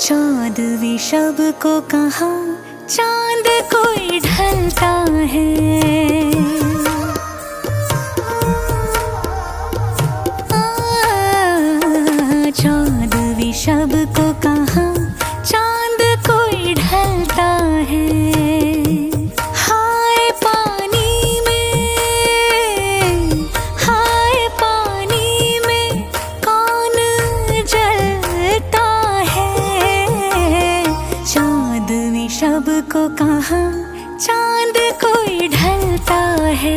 चौदहवीं शब को कहा चांद कोई ढलता है। चौदहवीं शब को कहा चांद कोई ढलता है। हाय पानी में कौन जलता है। चौदहवीं शब को कहा चांद कोई ढलता है।